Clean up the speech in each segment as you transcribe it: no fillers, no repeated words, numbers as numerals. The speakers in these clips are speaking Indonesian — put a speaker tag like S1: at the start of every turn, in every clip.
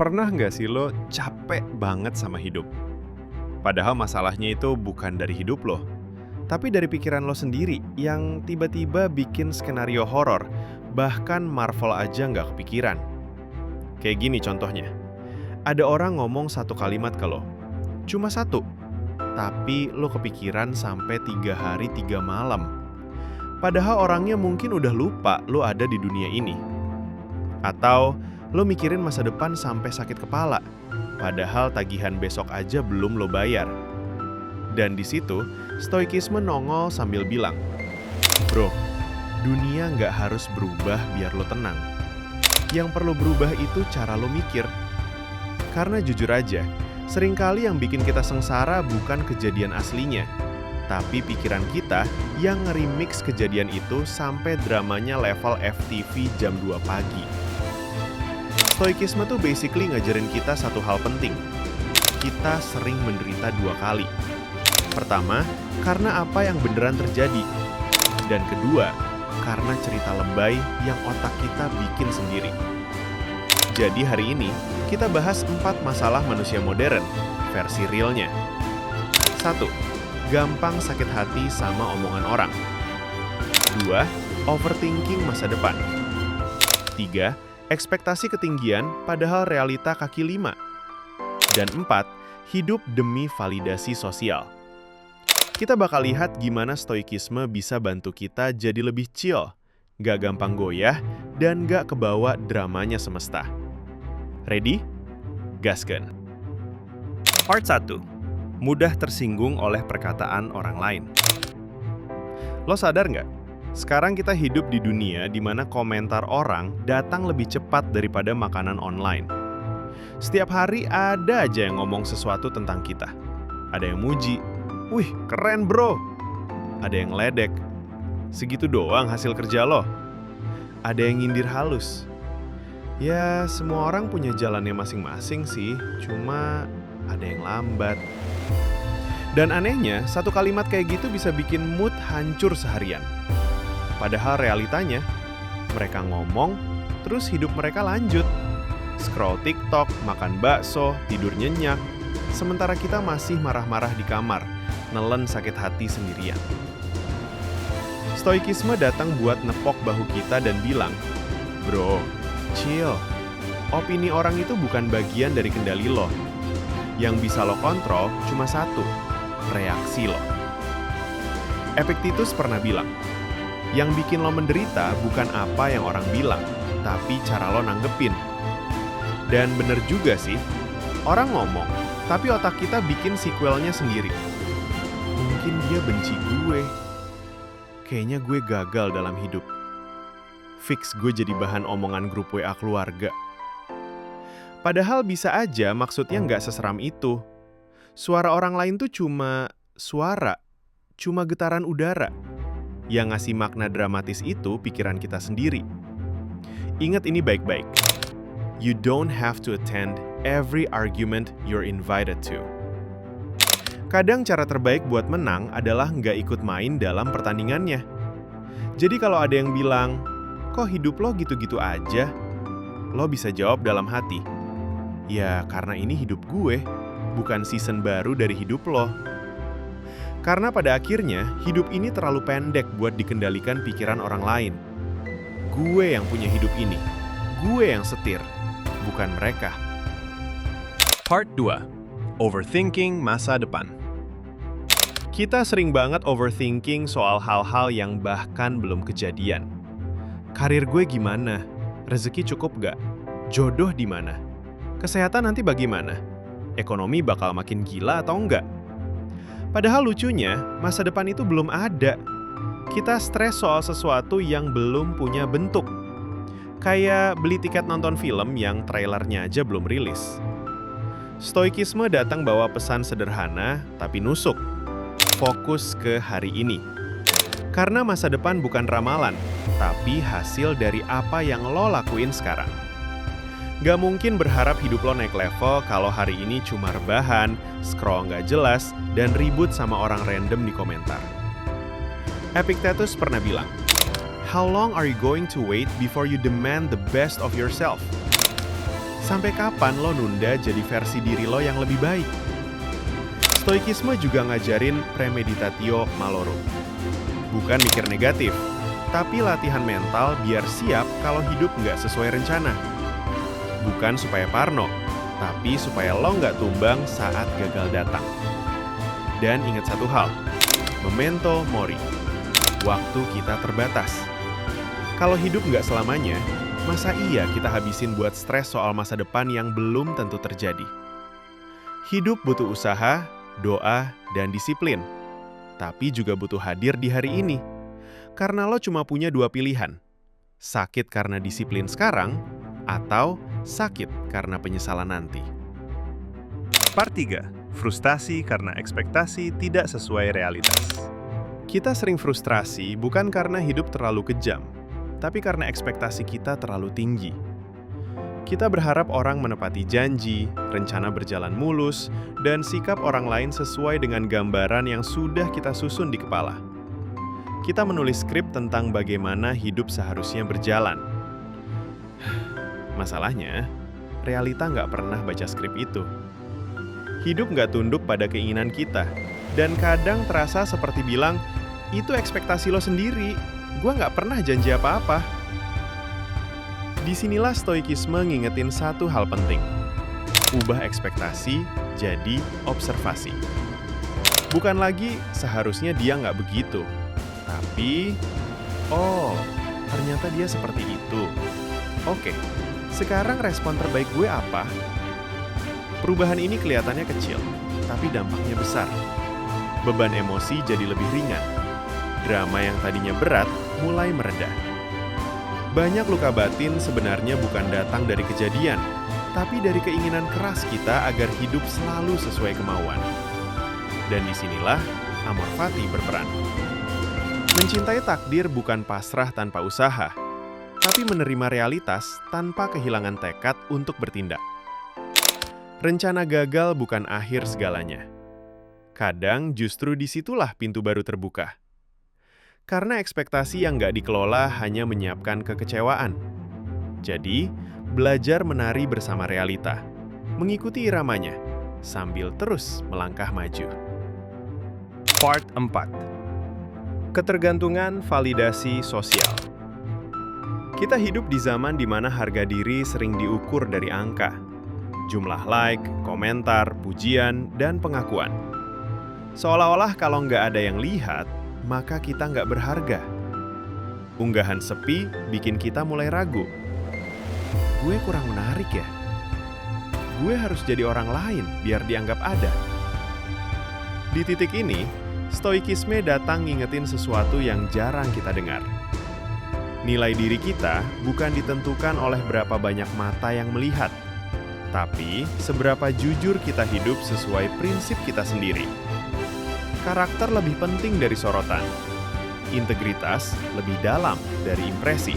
S1: Pernah nggak sih lo capek banget sama hidup? Padahal masalahnya itu bukan dari hidup lo, tapi dari pikiran lo sendiri yang tiba-tiba bikin skenario horor, bahkan Marvel aja nggak kepikiran. Kayak gini contohnya, ada orang ngomong satu kalimat ke lo, cuma satu, tapi lo kepikiran sampai 3 hari 3 malam. Padahal orangnya mungkin udah lupa lo ada di dunia ini. Atau lo mikirin masa depan sampai sakit kepala, padahal tagihan besok aja belum lo bayar. Dan di situ, stoikisme nongol sambil bilang, "Bro, dunia nggak harus berubah biar lo tenang. Yang perlu berubah itu cara lo mikir." Karena jujur aja, seringkali yang bikin kita sengsara bukan kejadian aslinya, tapi pikiran kita yang nge-remix kejadian itu sampai dramanya level FTV jam 2 pagi. Stoikisme tuh basically ngajarin kita satu hal penting. Kita sering menderita 2 kali. Pertama, karena apa yang beneran terjadi. Dan kedua, karena cerita lebay yang otak kita bikin sendiri. Jadi hari ini, kita bahas 4 masalah manusia modern, versi realnya. 1. Gampang sakit hati sama omongan orang. 2. Overthinking masa depan. 3. Ekspektasi ketinggian padahal realita kaki 5. Dan 4. Hidup demi validasi sosial. Kita bakal lihat gimana stoikisme bisa bantu kita jadi lebih chill, gak gampang goyah, dan gak kebawa dramanya semesta. Ready? Gaskeun. Part 1. Mudah tersinggung oleh perkataan orang lain. Lo sadar nggak? Sekarang kita hidup di dunia di mana komentar orang datang lebih cepat daripada makanan online. Setiap hari ada aja yang ngomong sesuatu tentang kita. Ada yang muji, "Wih, keren bro." Ada yang ledek, "Segitu doang hasil kerja lo." Ada yang nyindir halus. Ya, semua orang punya jalannya masing-masing sih, cuma ada yang lambat. Dan anehnya, satu kalimat kayak gitu bisa bikin mood hancur seharian. Padahal realitanya, mereka ngomong, terus hidup mereka lanjut. Scroll TikTok, makan bakso, tidur nyenyak. Sementara kita masih marah-marah di kamar, nelen sakit hati sendirian. Stoikisme datang buat nepok bahu kita dan bilang, "Bro, chill. Opini orang itu bukan bagian dari kendali lo. Yang bisa lo kontrol cuma satu, reaksi lo." Epictetus pernah bilang, yang bikin lo menderita bukan apa yang orang bilang, tapi cara lo nanggepin. Dan bener juga sih, orang ngomong, tapi otak kita bikin sequelnya sendiri. Mungkin dia benci gue. Kayaknya gue gagal dalam hidup. Fix gue jadi bahan omongan grup WA keluarga. Padahal bisa aja maksudnya nggak seseram itu. Suara orang lain tuh cuma suara, cuma getaran udara. Yang ngasih makna dramatis itu pikiran kita sendiri. Ingat ini baik-baik. You don't have to attend every argument you're invited to. Kadang cara terbaik buat menang adalah nggak ikut main dalam pertandingannya. Jadi kalau ada yang bilang, "Kok hidup lo gitu-gitu aja?" Lo bisa jawab dalam hati, "Ya karena ini hidup gue, bukan season baru dari hidup lo." Karena pada akhirnya, hidup ini terlalu pendek buat dikendalikan pikiran orang lain. Gue yang punya hidup ini. Gue yang setir, bukan mereka. Part 2. Overthinking masa depan. Kita sering banget overthinking soal hal-hal yang bahkan belum kejadian. Karir gue gimana? Rezeki cukup gak? Jodoh di mana? Kesehatan nanti bagaimana? Ekonomi bakal makin gila atau enggak? Padahal lucunya, masa depan itu belum ada. Kita stres soal sesuatu yang belum punya bentuk. Kayak beli tiket nonton film yang trailernya aja belum rilis. Stoikisme datang bawa pesan sederhana, tapi nusuk. Fokus ke hari ini. Karena masa depan bukan ramalan, tapi hasil dari apa yang lo lakuin sekarang. Gak mungkin berharap hidup lo naik level kalau hari ini cuma rebahan, scroll gak jelas, dan ribut sama orang random di komentar. Epictetus pernah bilang, "How long are you going to wait before you demand the best of yourself?" Sampai kapan lo nunda jadi versi diri lo yang lebih baik? Stoikisme juga ngajarin premeditatio malorum. Bukan mikir negatif, tapi latihan mental biar siap kalau hidup nggak sesuai rencana. Bukan supaya parno, tapi supaya lo nggak tumbang saat gagal datang. Dan ingat satu hal, memento mori, waktu kita terbatas. Kalau hidup nggak selamanya, masa iya kita habisin buat stres soal masa depan yang belum tentu terjadi? Hidup butuh usaha, doa, dan disiplin. Tapi juga butuh hadir di hari ini. Karena lo cuma punya dua pilihan. Sakit karena disiplin sekarang, atau sakit karena penyesalan nanti.
S2: Part 3. Frustasi karena ekspektasi tidak sesuai realitas.
S1: Kita sering frustrasi bukan karena hidup terlalu kejam, tapi karena ekspektasi kita terlalu tinggi. Kita berharap orang menepati janji, rencana berjalan mulus, dan sikap orang lain sesuai dengan gambaran yang sudah kita susun di kepala. Kita menulis skrip tentang bagaimana hidup seharusnya berjalan. Masalahnya, realita nggak pernah baca skrip itu. Hidup nggak tunduk pada keinginan kita, dan kadang terasa seperti bilang, itu ekspektasi lo sendiri, gua nggak pernah janji apa-apa. Disinilah stoikisme ngingetin satu hal penting. Ubah ekspektasi jadi observasi. Bukan lagi seharusnya dia nggak begitu. Tapi, oh, ternyata dia seperti itu. Oke, sekarang respon terbaik gue apa? Perubahan ini kelihatannya kecil, tapi dampaknya besar. Beban emosi jadi lebih ringan. Drama yang tadinya berat mulai mereda. Banyak luka batin sebenarnya bukan datang dari kejadian, tapi dari keinginan keras kita agar hidup selalu sesuai kemauan. Dan disinilah amor fati berperan. Mencintai takdir bukan pasrah tanpa usaha, tapi menerima realitas tanpa kehilangan tekad untuk bertindak. Rencana gagal bukan akhir segalanya. Kadang justru disitulah pintu baru terbuka. Karena ekspektasi yang nggak dikelola hanya menyiapkan kekecewaan. Jadi, belajar menari bersama realita, mengikuti iramanya, sambil terus melangkah maju.
S2: Part 4. Ketergantungan validasi sosial.
S1: Kita hidup di zaman di mana harga diri sering diukur dari angka. Jumlah like, komentar, pujian, dan pengakuan. Seolah-olah kalau nggak ada yang lihat, maka kita nggak berharga. Unggahan sepi bikin kita mulai ragu. Gue kurang menarik ya? Gue harus jadi orang lain biar dianggap ada. Di titik ini, stoikisme datang ngingetin sesuatu yang jarang kita dengar. Nilai diri kita bukan ditentukan oleh berapa banyak mata yang melihat, tapi seberapa jujur kita hidup sesuai prinsip kita sendiri. Karakter lebih penting dari sorotan. Integritas lebih dalam dari impresi.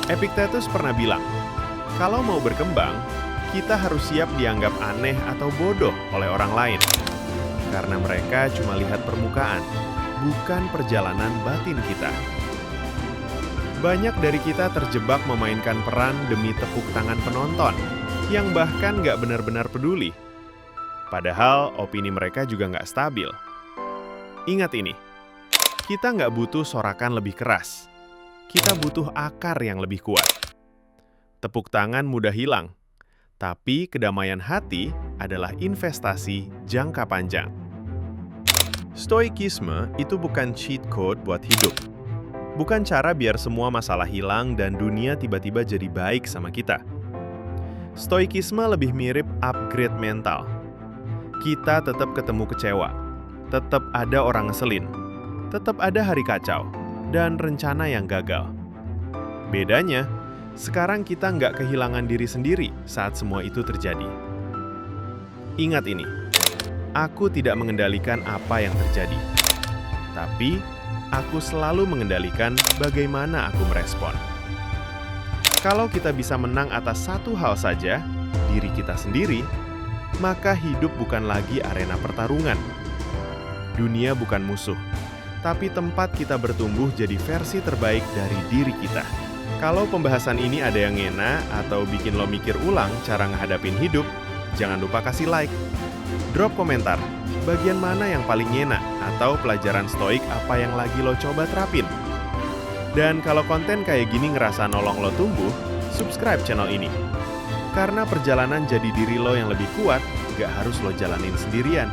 S1: Epictetus pernah bilang, kalau mau berkembang, kita harus siap dianggap aneh atau bodoh oleh orang lain. Karena mereka cuma lihat permukaan, bukan perjalanan batin kita. Banyak dari kita terjebak memainkan peran demi tepuk tangan penonton, yang bahkan nggak benar-benar peduli. Padahal opini mereka juga nggak stabil. Ingat ini, kita nggak butuh sorakan lebih keras. Kita butuh akar yang lebih kuat. Tepuk tangan mudah hilang, tapi kedamaian hati adalah investasi jangka panjang. Stoikisme itu bukan cheat code buat hidup. Bukan cara biar semua masalah hilang dan dunia tiba-tiba jadi baik sama kita. Stoikisme lebih mirip upgrade mental. Kita tetap ketemu kecewa, tetap ada orang ngeselin, tetap ada hari kacau, dan rencana yang gagal. Bedanya, sekarang kita nggak kehilangan diri sendiri saat semua itu terjadi. Ingat ini, aku tidak mengendalikan apa yang terjadi, tapi aku selalu mengendalikan bagaimana aku merespon. Kalau kita bisa menang atas satu hal saja, diri kita sendiri, maka hidup bukan lagi arena pertarungan. Dunia bukan musuh, tapi tempat kita bertumbuh jadi versi terbaik dari diri kita. Kalau pembahasan ini ada yang ngena atau bikin lo mikir ulang cara ngehadapin hidup, jangan lupa kasih like. Drop komentar, bagian mana yang paling ngena atau pelajaran stoik apa yang lagi lo coba terapin. Dan kalau konten kayak gini ngerasa nolong lo tumbuh, subscribe channel ini. Karena perjalanan jadi diri lo yang lebih kuat, gak harus lo jalanin sendirian.